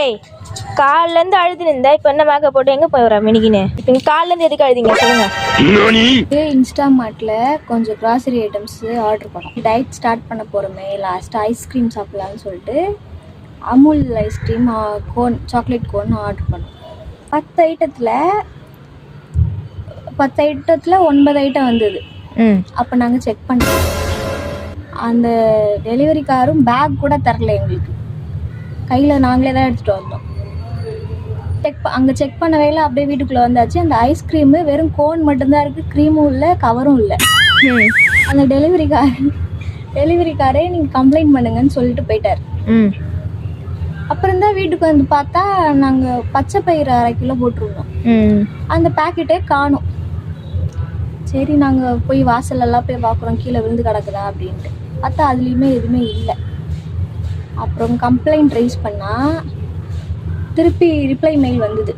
ஏய் காலிலேருந்து அழுதுன்னு இப்போ என்ன மேக்கப் போட்டு எங்கே போய் வரா மினிக்கின்னு? இப்போ நீங்கள் காலிலேருந்து எதுக்கு அழுதிங்க சொல்லுங்க. இன்ஸ்டாமார்ட்டில் கொஞ்சம் க்ராசரி ஐட்டம்ஸு ஆர்டர் பண்ணோம். டயட் ஸ்டார்ட் பண்ண போகிறோமே, லாஸ்ட்டாக ஐஸ்கிரீம் சாப்பிட்லான்னு சொல்லிட்டு Amul ice cream cone chocolate cone order பண்ணோம். 10 ஐட்டத்தில் 9 ஐட்டம் வந்தது. அப்போ நாங்கள் செக் பண்ணோம். அந்த டெலிவரிக்காரும் பேக் கூட தரல எங்களுக்கு, கையில் நாங்களே தான் எடுத்துகிட்டு வந்தோம். அங்கே செக் பண்ண வேலை அப்படியே வீட்டுக்குள்ளே வந்தாச்சு. அந்த ஐஸ்கிரீமு வெறும் கோன் மட்டும்தான் இருக்குது, க்ரீமும் இல்லை, கவரும் இல்லை. அந்த டெலிவரிக்காரே நீங்கள் கம்ப்ளைண்ட் பண்ணுங்கன்னு சொல்லிட்டு போயிட்டார். அப்புறம் தான் வீட்டுக்கு வந்து பார்த்தா நாங்கள் பச்சை பயிறு 1/2 கிலோ போட்டிருந்தோம். அந்த பேக்கெட்டே காணும். சரி நாங்கள் போய் வாசலெல்லாம் போய் பார்க்குறோம், கீழே விழுந்து கிடக்குதா அப்படின்ட்டு. பார்த்தா அதுலேயுமே எதுவுமே இல்லை. அப்புறம் கம்ப்ளைண்ட் ரைஸ் பண்ணால் திருப்பி ரிப்ளை மெயில் வந்தது.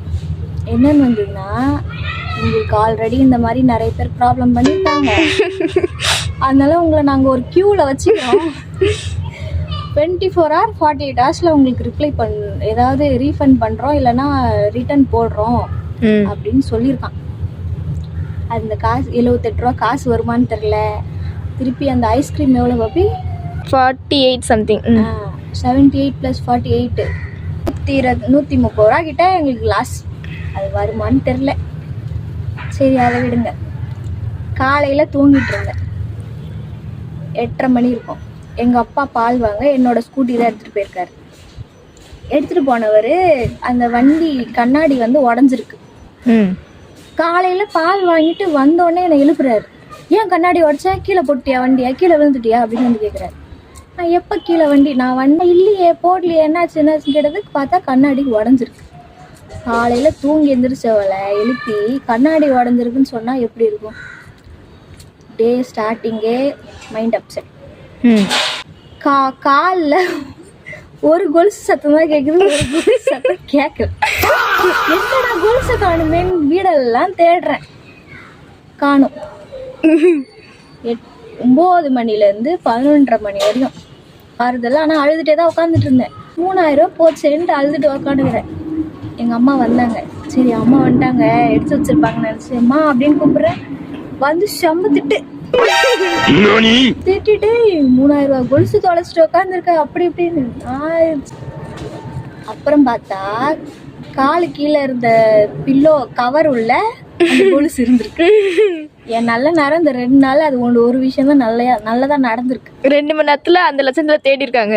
என்னன்னு வந்ததுன்னா, உங்களுக்கு ஆல்ரெடி இந்த மாதிரி நிறைய பேர் ப்ராப்ளம் பண்ணியிருக்காங்க, அதனால உங்களை நாங்கள் ஒரு க்யூவில் வச்சுக்கிறோம். 24 hours 48 hours உங்களுக்கு ஏதாவது ரீஃபண்ட் பண்ணுறோம், இல்லைன்னா ரிட்டர்ன் போடுறோம் அப்படின்னு சொல்லியிருக்கான். அந்த காசு 78 ரூபா காசு வருமானு தெரில. திருப்பி அந்த ஐஸ்கிரீம் எவ்வளோ பாப்பி? 48 சம்திங். 78 + 48 130 ரூபா கிட்ட எங்களுக்கு லாஸ். அது வருமானு தெரில. சரி அதை விடுங்க. காலையில் தூங்கிட்டு இருந்தேன். 8:30 மணி இருக்கும். எங்கள் அப்பா பால் வாங்க என்னோட ஸ்கூட்டி தான் எடுத்துகிட்டு போயிருக்காரு. எடுத்துகிட்டு போனவர் அந்த வண்டி கண்ணாடி உடஞ்சிருக்கு. காலையில் பால் வாங்கிட்டு வந்தோடனே என்னை எழுப்புறாரு. ஏன் கண்ணாடி உடச்சா? கீழே போட்டியா வண்டியா? கீழே விழுந்துட்டியா அப்படின்னு வந்து கேட்குறாரு. நான் எப்போ கீழே நான் வண்டி இல்லையே, போடலையே, என்னாச்சுன்னு கேட்டதுக்கு பார்த்தா கண்ணாடி உடஞ்சிருக்கு. காலையில் தூங்கி எந்திரிச்சவளை எழுப்பி கண்ணாடி உடஞ்சிருக்குன்னு சொன்னால் எப்படி இருக்கும்? டே ஸ்டார்டிங்கே மைண்ட் அப்செட். காலில் ஒரு கொலுசு சத்தம் தான் கேட்குது, ஒரு கொலுசு சத்தம் கேட்கல. என்னடா கொலுசை காணுமேன்னு வீடெல்லாம் தேடுறேன், காணும். 9 மணிலேருந்து 11:30 மணி வரையும் ஆறுதெல்லாம். ஆனால் அழுதுகிட்டே தான் உட்காந்துட்டு இருந்தேன். 3000 ரூபா போச்சுன்ட்டு அழுதுட்டு உட்காந்துக்கிறேன். எங்கள் அம்மா வந்தாங்க. சரி அம்மா வந்துட்டாங்க, எடுத்து வச்சிருப்பாங்கன்னு நினச்சேம்மா அப்படின்னு கூப்பிட்றேன். வந்து திட்டுட்டு 3000 ரூபா கொலுசு தொலைச்சிட்டு உட்காந்துருக்க அப்படி இப்படின்னு. அப்புறம் பார்த்தா காலு கீழே இருந்த பில்லோ கவர் உள்ள கொலுசு இருந்திருக்கு. என் நல்ல நேரம் இந்த 2 நாள் அது ஒரு விஷயம் தான் நல்லதா நடந்திருக்கு. 2 மணி நேரத்தில் அந்த லட்சத்தில் தேடி இருக்காங்க.